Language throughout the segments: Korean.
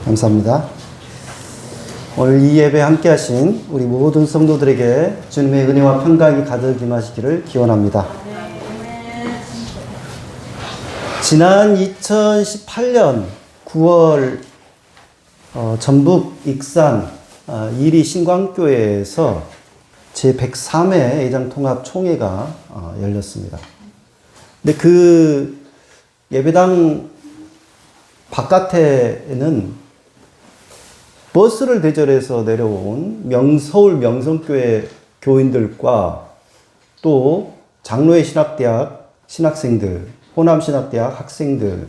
감사합니다. 오늘 이 예배 함께 하신 우리 모든 성도들에게 주님의 은혜와 평강이 가득 임하시기를 기원합니다. 지난 2018년 9월 전북 익산 이리 신광교회에서 제103회 애장통합총회가 열렸습니다. 근데 그 예배당 바깥에는 버스를 대절해서 내려온 서울 명성교회 교인들과 또 장로회 신학대학 신학생들, 호남신학대학 학생들,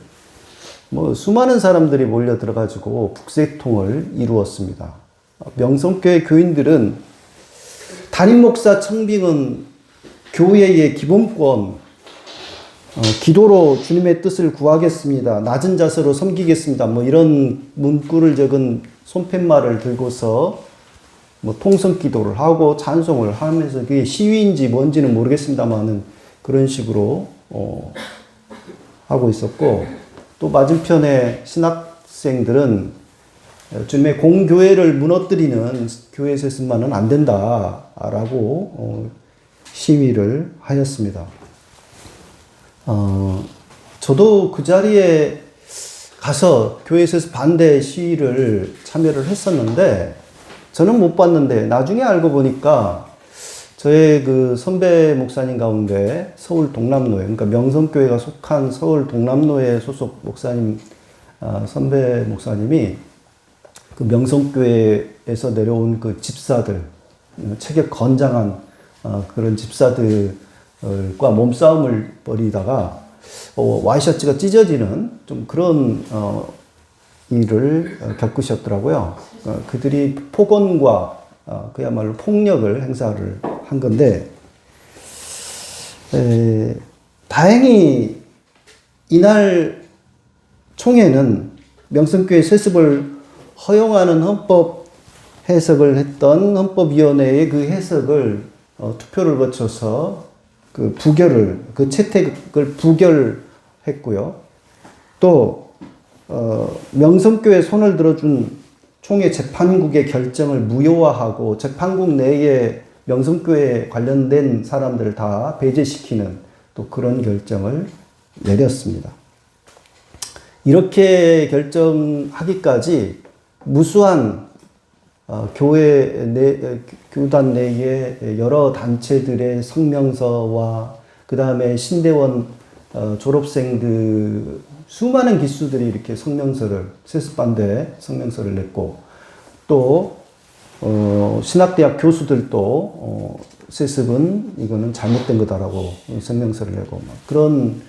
수많은 사람들이 몰려 들어가지고 북새통을 이루었습니다. 명성교회 교인들은 담임목사 청빙은 교회의 기본권, 기도로 주님의 뜻을 구하겠습니다. 낮은 자세로 섬기겠습니다. 이런 문구를 적은 손팻말을 들고서 통성 기도를 하고 찬송을 하면서 그게 시위인지 뭔지는 모르겠습니다만은 그런 식으로 하고 있었고, 또 맞은편에 신학생들은 주님의 공교회를 무너뜨리는 교회 세습만은 안 된다라고 시위를 하였습니다. 저도 그 자리에 가서 교회 세습 반대 시위를 참여를 했었는데, 저는 못 봤는데 나중에 알고 보니까 저의 그 선배 목사님 가운데 서울 동남로에, 그러니까 명성교회가 속한 서울 동남로에 소속 목사님, 선배 목사님이 그 명성교회에서 내려온 그 집사들, 체격 건장한 그런 집사들과 몸싸움을 벌이다가 와이셔츠가 찢어지는 좀 그런 일을 겪으셨더라고요. 그들이 폭언과 그야말로 폭력을 행사를 한 건데, 다행히 이날 총회는 명성교회 세습을 허용하는 헌법 해석을 했던 헌법위원회의 그 해석을 투표를 거쳐서 그 채택을 부결했고요. 또 명성교회 손을 들어준 총회 재판국의 결정을 무효화하고 재판국 내에 명성교회 관련된 사람들을 다 배제시키는 또 그런 결정을 내렸습니다. 이렇게 결정하기까지 무수한 교단 내의 여러 단체들의 성명서와 그 다음에 신대원 졸업생들 수많은 기수들이 이렇게 세습반대 성명서를 냈고, 또 신학대학 교수들도 세습은 이거는 잘못된 거다라고 성명서를 내고 그런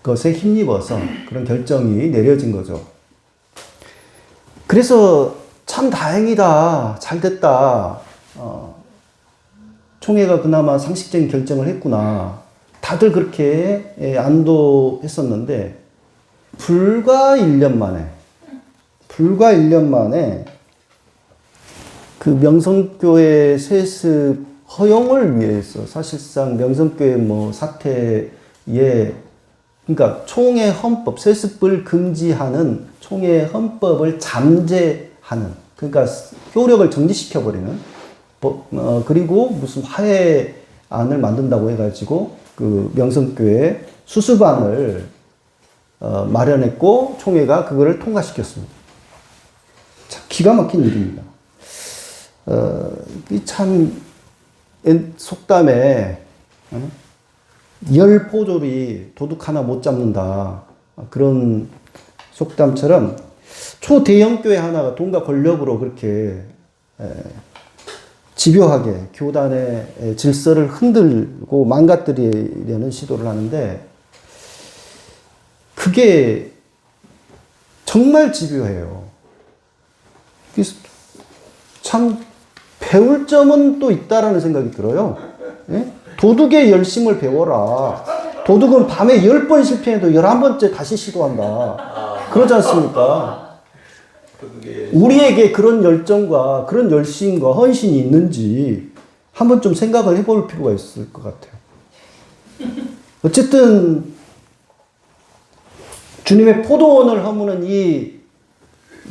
것에 힘입어서 그런 결정이 내려진 거죠. 그래서 참 다행이다, 잘 됐다, 총회가 그나마 상식적인 결정을 했구나, 다들 그렇게 안도했었는데, 불과 1년 만에 그 명성교회 세습 허용을 위해서 사실상 명성교회 사태에, 그러니까 총회 헌법, 세습을 금지하는 총회 헌법을 잠재하는, 그러니까 효력을 정지시켜버리는, 그리고 무슨 화해안을 만든다고 해가지고 그 명성교회 수습안을 마련했고 총회가 그거를 통과시켰습니다. 참 기가 막힌 일입니다. 참 속담에 열 포졸이 도둑 하나 못 잡는다, 그런 속담처럼 초대형 교회 하나가 돈과 권력으로 그렇게 집요하게 교단의 질서를 흔들고 망가뜨리려는 시도를 하는데, 그게 정말 집요해요. 참 배울 점은 또 있다라는 생각이 들어요. 예? 도둑의 열심을 배워라. 도둑은 밤에 10번 실패해도 11번째 다시 시도한다. 그러지 않습니까? 우리에게 그런 열정과 그런 열심과 헌신이 있는지 한번 좀 생각을 해볼 필요가 있을 것 같아요. 어쨌든 주님의 포도원을 허무는 이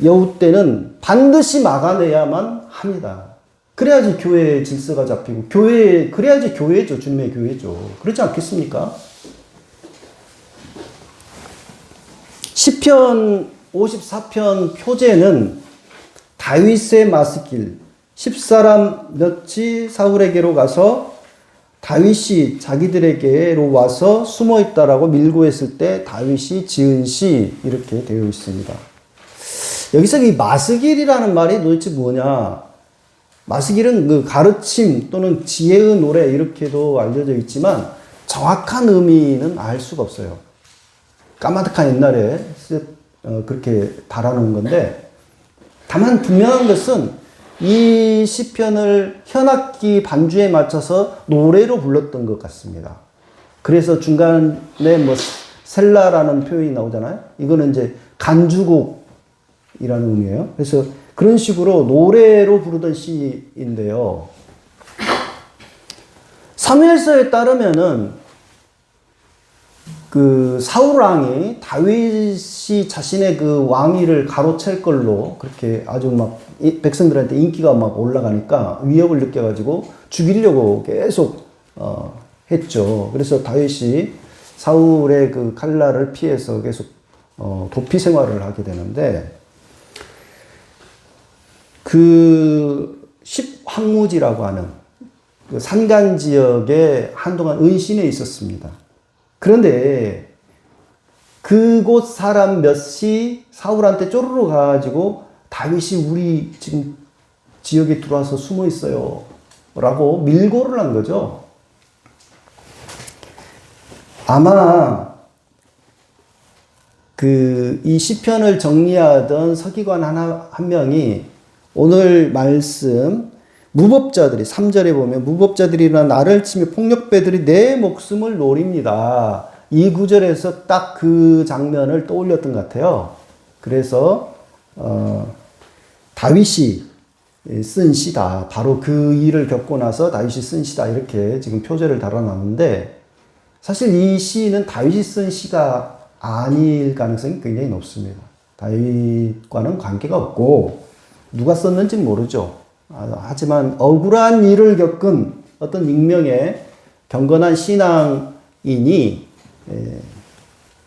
여우 떼는 반드시 막아내야만 합니다. 그래야지 교회의 질서가 잡히고, 그래야지 교회죠. 주님의 교회죠. 그렇지 않겠습니까? 시편 54편 표제는 다윗의 마스길, 10사람 몇이 사울에게로 가서 다윗이 자기들에게로 와서 숨어 있다라고 밀고했을 때 다윗이 지은 시 이렇게 되어 있습니다. 여기서 이 마스길이라는 말이 도대체 뭐냐? 마스길은 그 가르침 또는 지혜의 노래 이렇게도 알려져 있지만 정확한 의미는 알 수가 없어요. 까마득한 옛날에 그렇게 달아놓은 건데, 다만 분명한 것은 이 시편을 현악기 반주에 맞춰서 노래로 불렀던 것 같습니다. 그래서 중간에 뭐 셀라라는 표현이 나오잖아요. 이거는 이제 간주곡이라는 의미예요. 그래서 그런 식으로 노래로 부르던 시인데요. 사무엘서에 따르면은 그 사울 왕이 다윗이 자신의 그 왕위를 가로챌 걸로 그렇게 아주 막 백성들한테 인기가 막 올라가니까 위협을 느껴가지고 죽이려고 계속 했죠. 그래서 다윗이 사울의 그 칼날을 피해서 계속 도피 생활을 하게 되는데, 그 십황무지라고 하는 그 산간 지역에 한동안 은신해 있었습니다. 그런데 그곳 사람 몇이 사울한테 쪼르르 가가지고 다윗이 우리 지금 지역에 들어와서 숨어 있어요 라고 밀고를 한 거죠. 아마 이 시편을 정리하던 서기관 한 명이 오늘 말씀 무법자들이 3절에 보면 무법자들이나 나를 치며 폭력배들이 내 목숨을 노립니다. 이 구절에서 딱 그 장면을 떠올렸던 것 같아요. 그래서 다윗이 쓴 시다. 바로 그 일을 겪고 나서 다윗이 쓴 시다. 이렇게 지금 표제를 달아놨는데, 사실 이 시는 다윗이 쓴 시가 아닐 가능성이 굉장히 높습니다. 다윗과는 관계가 없고 누가 썼는지는 모르죠. 하지만 억울한 일을 겪은 어떤 익명의 경건한 신앙인이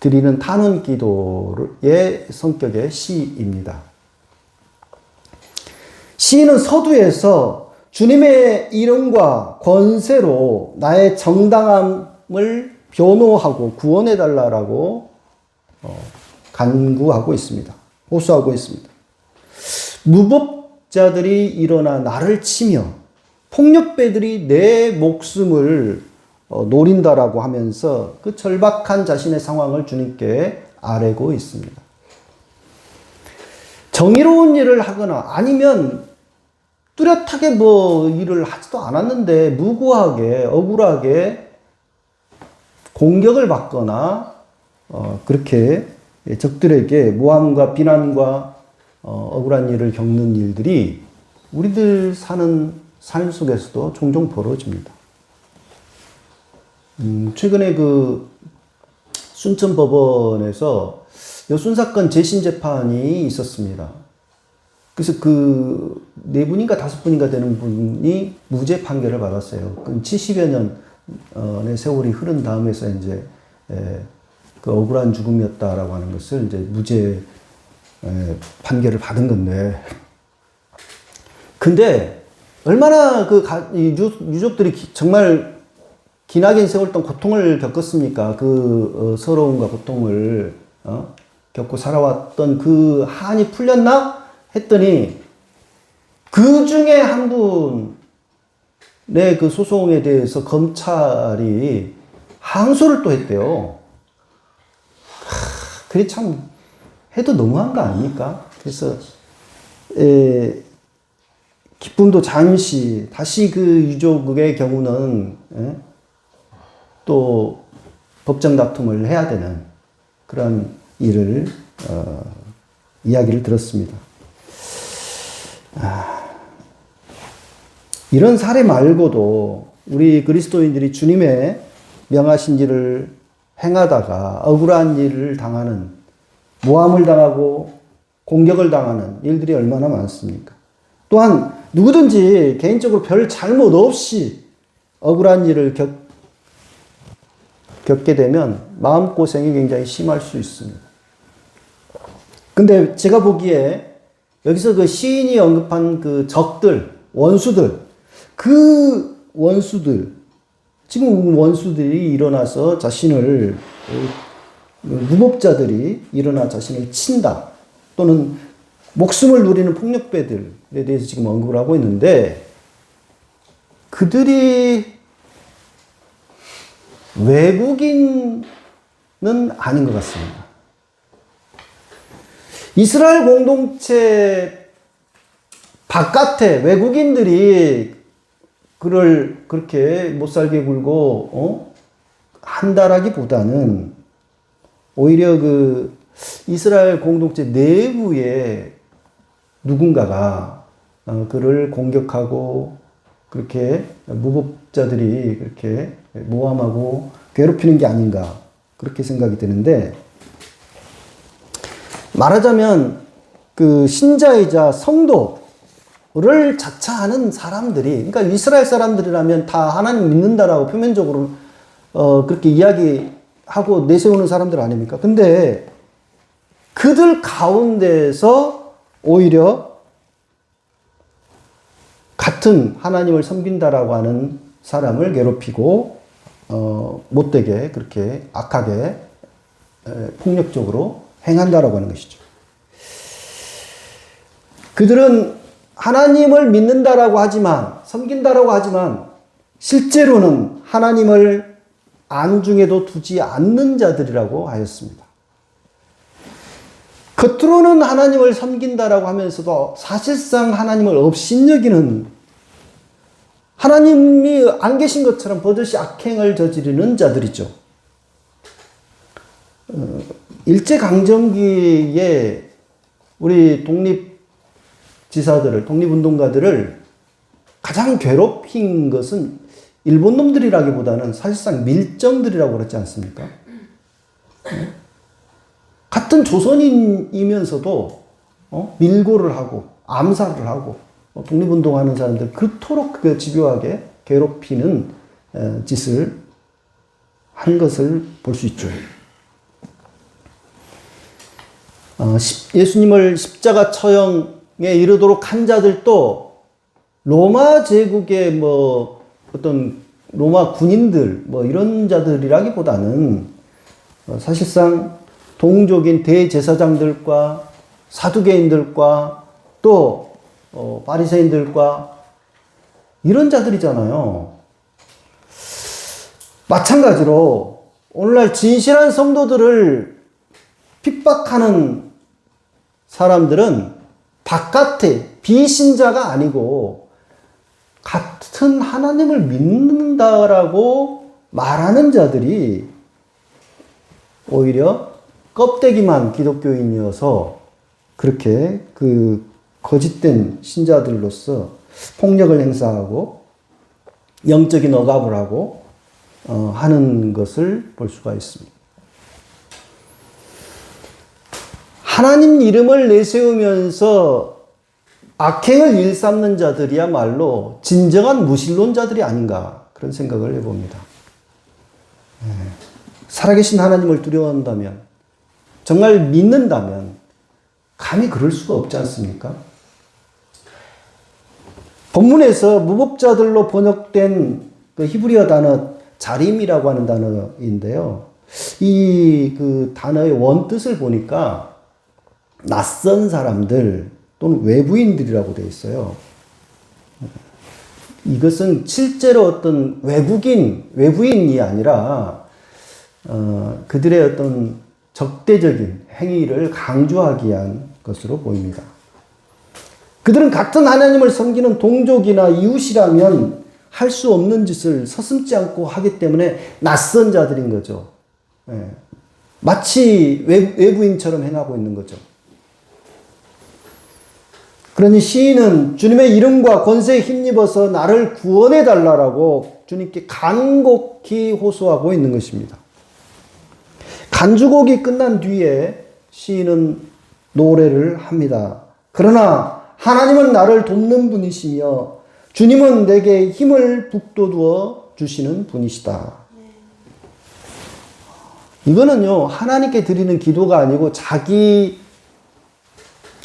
드리는 탄원 기도의 성격의 시입니다. 시인은 서두에서 주님의 이름과 권세로 나의 정당함을 변호하고 구원해달라고 간구하고 있습니다. 호소하고 있습니다. 무법자들이 일어나 나를 치며 폭력배들이 내 목숨을 노린다라고 하면서 그 절박한 자신의 상황을 주님께 아뢰고 있습니다. 정의로운 일을 하거나 아니면 뚜렷하게 뭐 일을 하지도 않았는데 무고하게 억울하게 공격을 받거나 그렇게 적들에게 모함과 비난과 억울한 일을 겪는 일들이 우리들 사는 삶 속에서도 종종 벌어집니다. 최근에 그 순천법원에서 여순 사건 재심 재판이 있었습니다. 그래서 그 4분인가 5분인가 되는 분이 무죄 판결을 받았어요. 70여 년의 세월이 흐른 다음에서 이제 그 억울한 죽음이었다라고 하는 것을 이제 무죄 판결을 받은 건데, 근데 얼마나 그 유족들이 정말 기나긴 세월 동안 고통을 겪었습니까? 그 서러움과 고통을 겪고 살아왔던 그 한이 풀렸나 했더니 그 중에 한 분의 그 소송에 대해서 검찰이 항소를 또 했대요. 그게 참 해도 너무한 거 아닙니까? 그래서 기쁨도 잠시 다시 그 유족의 경우는 또 법정 다툼을 해야 되는 그런 일을 이야기를 들었습니다. 이런 사례 말고도 우리 그리스도인들이 주님의 명하신 일을 행하다가 억울한 일을 당하는 모함을 당하고 공격을 당하는 일들이 얼마나 많습니까? 또한 누구든지 개인적으로 별 잘못 없이 억울한 일을 겪게 되면 마음고생이 굉장히 심할 수 있습니다. 근데 제가 보기에 여기서 그 시인이 언급한 그 적들, 원수들, 그 원수들, 지금 원수들이 일어나서 자신을, 무법자들이 일어나 자신을 친다. 또는 목숨을 누리는 폭력배들에 대해서 지금 언급을 하고 있는데, 그들이 외국인은 아닌 것 같습니다. 이스라엘 공동체 바깥에 외국인들이 그를 그렇게 못살게 굴고, 한다라기보다는 오히려 그 이스라엘 공동체 내부에 누군가가 그를 공격하고 그렇게 무법자들이 그렇게 모함하고 괴롭히는 게 아닌가 그렇게 생각이 드는데, 말하자면 그 신자이자 성도를 자처하는 사람들이, 그러니까 이스라엘 사람들이라면 다 하나님 믿는다라고 표면적으로 그렇게 이야기하고 내세우는 사람들 아닙니까? 근데 그들 가운데서 오히려 같은 하나님을 섬긴다라고 하는 사람을 괴롭히고 못되게 그렇게 악하게 폭력적으로 행한다라고 하는 것이죠. 그들은 하나님을 믿는다라고 하지만, 섬긴다라고 하지만 실제로는 하나님을 안중에도 두지 않는 자들이라고 하였습니다. 겉으로는 하나님을 섬긴다라고 하면서도 사실상 하나님을 업신여기는, 하나님이 안 계신 것처럼 버젓이 악행을 저지르는 자들이죠. 일제강점기에 우리 독립지사들을, 독립운동가들을 가장 괴롭힌 것은 일본 놈들이라기보다는 사실상 밀정들이라고 그랬지 않습니까? 같은 조선인이면서도 밀고를 하고 암살을 하고 독립운동하는 사람들 그토록 그 집요하게 괴롭히는 짓을 한 것을 볼 수 있죠. 예수님을 십자가 처형에 이르도록 한 자들도 로마 제국의 어떤 로마 군인들 이런 자들이라기보다는 사실상 동족인 대제사장들과 사두개인들과 또 바리새인들과 이런 자들이잖아요. 마찬가지로 오늘날 진실한 성도들을 핍박하는 사람들은 바깥에 비신자가 아니고 같은 하나님을 믿는다라고 말하는 자들이 오히려 껍데기만 기독교인이어서 그렇게 그 거짓된 신자들로서 폭력을 행사하고 영적인 억압을 하고 하는 것을 볼 수가 있습니다. 하나님 이름을 내세우면서 악행을 일삼는 자들이야말로 진정한 무신론자들이 아닌가 그런 생각을 해봅니다. 살아계신 하나님을 두려워한다면, 정말 믿는다면 감히 그럴 수가 없지 않습니까? 본문에서 무법자들로 번역된 그 히브리어 단어 자림이라고 하는 단어인데요. 이 그 단어의 원뜻을 보니까 낯선 사람들 또는 외부인들이라고 되어 있어요. 이것은 실제로 어떤 외부인이 아니라 그들의 어떤 적대적인 행위를 강조하기 위한 것으로 보입니다. 그들은 같은 하나님을 섬기는 동족이나 이웃이라면 할 수 없는 짓을 서슴지 않고 하기 때문에 낯선 자들인 거죠. 마치 외부인처럼 행하고 있는 거죠. 그러니 시인은 주님의 이름과 권세에 힘입어서 나를 구원해 달라라고 주님께 간곡히 호소하고 있는 것입니다. 간주곡이 끝난 뒤에 시인은 노래를 합니다. 그러나 하나님은 나를 돕는 분이시며 주님은 내게 힘을 북돋워 주시는 분이시다. 이거는요, 하나님께 드리는 기도가 아니고 자기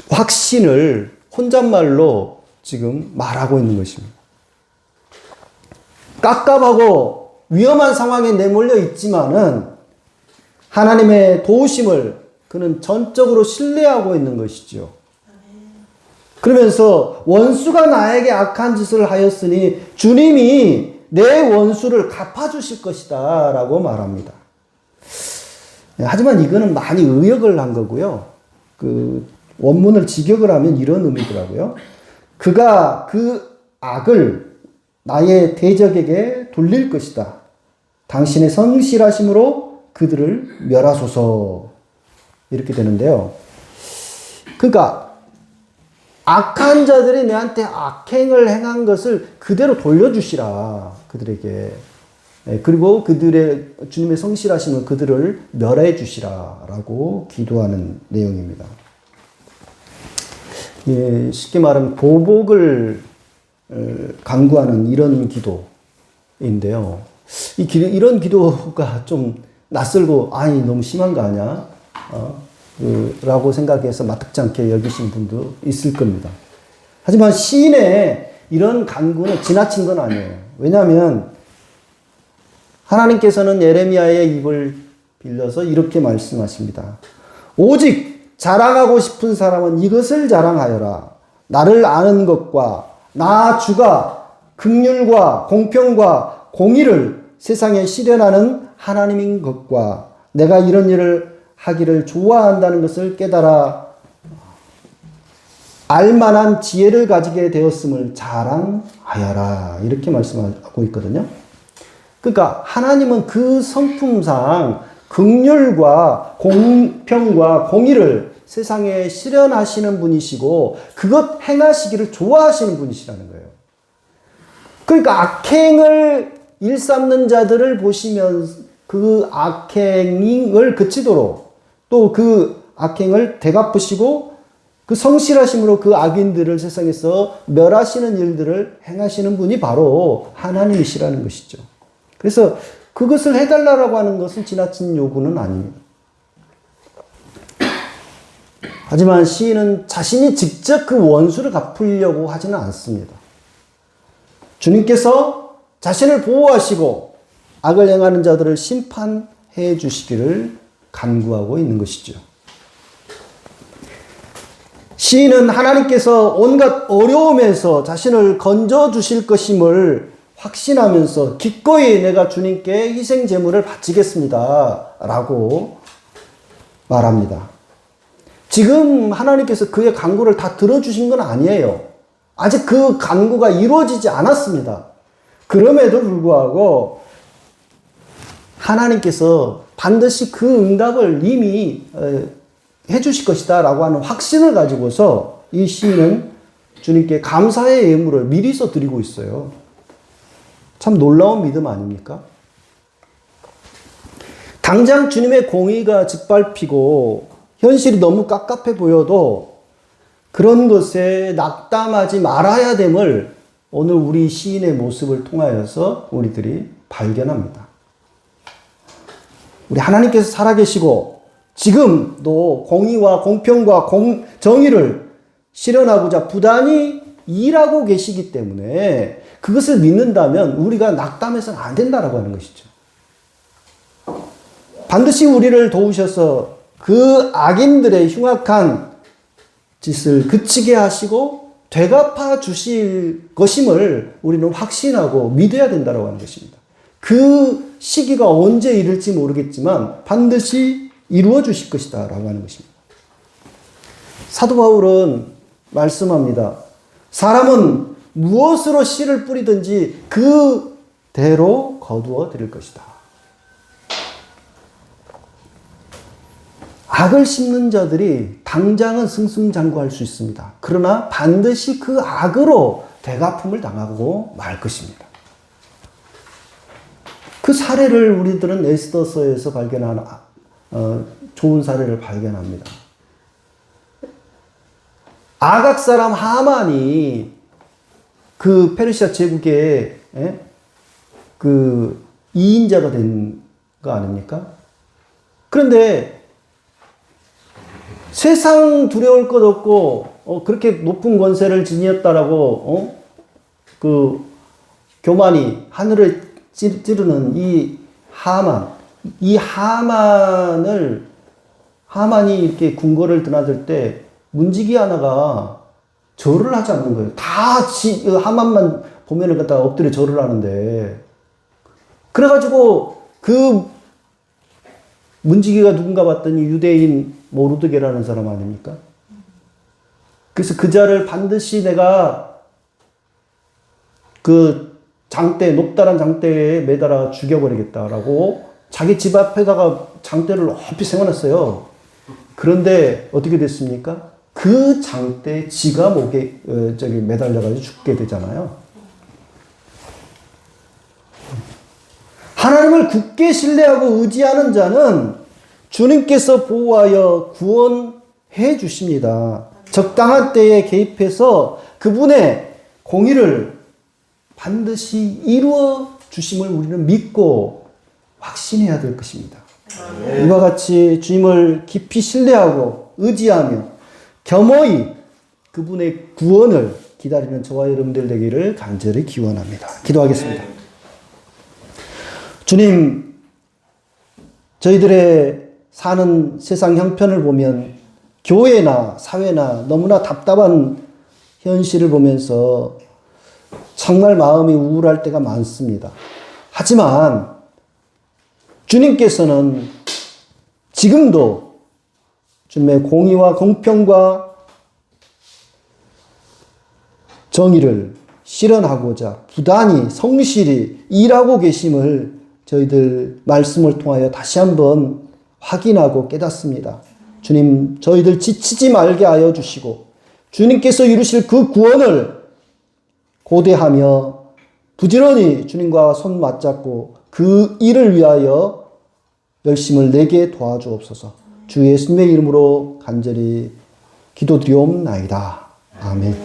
확신을 혼잣말로 지금 말하고 있는 것입니다. 깝깝하고 위험한 상황에 내몰려 있지만은 하나님의 도우심을 그는 전적으로 신뢰하고 있는 것이죠. 그러면서 원수가 나에게 악한 짓을 하였으니 주님이 내 원수를 갚아주실 것이다 라고 말합니다. 하지만 이거는 많이 의역을 한 거고요. 원문을 직역을 하면 이런 의미더라고요. 그가 그 악을 나의 대적에게 돌릴 것이다. 당신의 성실하심으로 그들을 멸하소서. 이렇게 되는데요. 그러니까 악한 자들이 내한테 악행을 행한 것을 그대로 돌려주시라. 그들에게. 그리고 그들의 주님의 성실하심은 그들을 멸해 주시라. 라고 기도하는 내용입니다. 예, 쉽게 말하면 보복을 간구하는 이런 기도인데요. 이런 기도가 좀 낯설고, 아니, 너무 심한 거 아니야? 라고 생각해서 마땅치 않게 여기신 분도 있을 겁니다. 하지만 시인의 이런 간구는 지나친 건 아니에요. 왜냐하면 하나님께서는 예레미야의 입을 빌려서 이렇게 말씀하십니다. 오직 자랑하고 싶은 사람은 이것을 자랑하여라. 나를 아는 것과 나 주가 긍휼과 공평과 공의를 세상에 실현하는 하나님인 것과 내가 이런 일을 하기를 좋아한다는 것을 깨달아 알만한 지혜를 가지게 되었음을 자랑하여라. 이렇게 말씀하고 있거든요. 그러니까 하나님은 그 성품상 긍휼과 공평과 공의를 세상에 실현하시는 분이시고 그것 행하시기를 좋아하시는 분이시라는 거예요. 그러니까 악행을 일삼는 자들을 보시면 그 악행을 그치도록 또 그 악행을 되갚으시고 그 성실하심으로 그 악인들을 세상에서 멸하시는 일들을 행하시는 분이 바로 하나님이시라는 것이죠. 그래서 그것을 해달라고 하는 것은 지나친 요구는 아닙니다. 하지만 시인은 자신이 직접 그 원수를 갚으려고 하지는 않습니다. 주님께서 자신을 보호하시고 악을 행하는 자들을 심판해 주시기를 간구하고 있는 것이죠. 시인은 하나님께서 온갖 어려움에서 자신을 건져 주실 것임을 확신하면서 기꺼이 내가 주님께 희생 제물을 바치겠습니다. 라고 말합니다. 지금 하나님께서 그의 간구를 다 들어주신 건 아니에요. 아직 그 간구가 이루어지지 않았습니다. 그럼에도 불구하고 하나님께서 반드시 그 응답을 이미 해주실 것이다 라고 하는 확신을 가지고서 이 시인은 주님께 감사의 예물을 미리서 드리고 있어요. 참 놀라운 믿음 아닙니까? 당장 주님의 공의가 짓밟히고 현실이 너무 깝깝해 보여도 그런 것에 낙담하지 말아야 됨을 오늘 우리 시인의 모습을 통하여서 우리들이 발견합니다. 우리 하나님께서 살아계시고 지금도 공의와 공평과 정의를 실현하고자 부단히 일하고 계시기 때문에 그것을 믿는다면 우리가 낙담해서는 안 된다라고 하는 것이죠. 반드시 우리를 도우셔서 그 악인들의 흉악한 짓을 그치게 하시고 되갚아 주실 것임을 우리는 확신하고 믿어야 된다고 하는 것입니다. 그 시기가 언제 이를지 모르겠지만 반드시 이루어 주실 것이다 라고 하는 것입니다. 사도 바울은 말씀합니다. 사람은 무엇으로 씨를 뿌리든지 그대로 거두어 드릴 것이다. 악을 심는 자들이 당장은 승승장구할 수 있습니다. 그러나 반드시 그 악으로 되갚음을 당하고 말 것입니다. 그 사례를 우리들은 에스더서에서 발견하는 좋은 사례를 발견합니다. 아각 사람 하만이 그 페르시아 제국의 그 2인자가 된 거 아닙니까? 그런데 세상 두려울 것 없고 그렇게 높은 권세를 지녔다라고 그 교만이 하늘을 찌르는 이 하만이 이렇게 궁궐을 드나들 때 문지기 하나가 절을 하지 않는 거예요. 다 하만만 보면은 갖다가 엎드려 절을 하는데, 그래가지고 그 문지기가 누군가 봤더니 유대인 모르드게라는 사람 아닙니까? 그래서 그 자를 반드시 내가 그 높다란 장대에 매달아 죽여버리겠다라고 자기 집 앞에다가 장대를 높이 세워놨어요. 그런데 어떻게 됐습니까? 그 장대에 지가 목에 매달려가지고 죽게 되잖아요. 하나님을 굳게 신뢰하고 의지하는 자는 주님께서 보호하여 구원해 주십니다. 적당한 때에 개입해서 그분의 공의를 반드시 이루어 주심을 우리는 믿고 확신해야 될 것입니다. 이와 같이 주님을 깊이 신뢰하고 의지하며 겸허히 그분의 구원을 기다리는 저와 여러분들 되기를 간절히 기원합니다. 기도하겠습니다. 주님, 저희들의 사는 세상 형편을 보면 교회나 사회나 너무나 답답한 현실을 보면서 정말 마음이 우울할 때가 많습니다. 하지만 주님께서는 지금도 주님의 공의와 공평과 정의를 실현하고자 부단히 성실히 일하고 계심을 저희들 말씀을 통하여 다시 한번 확인하고 깨닫습니다. 주님, 저희들 지치지 말게 하여 주시고 주님께서 이루실 그 구원을 고대하며 부지런히 주님과 손 맞잡고 그 일을 위하여 열심을 내게 도와주옵소서. 주 예수님의 이름으로 간절히 기도드리옵나이다. 아멘.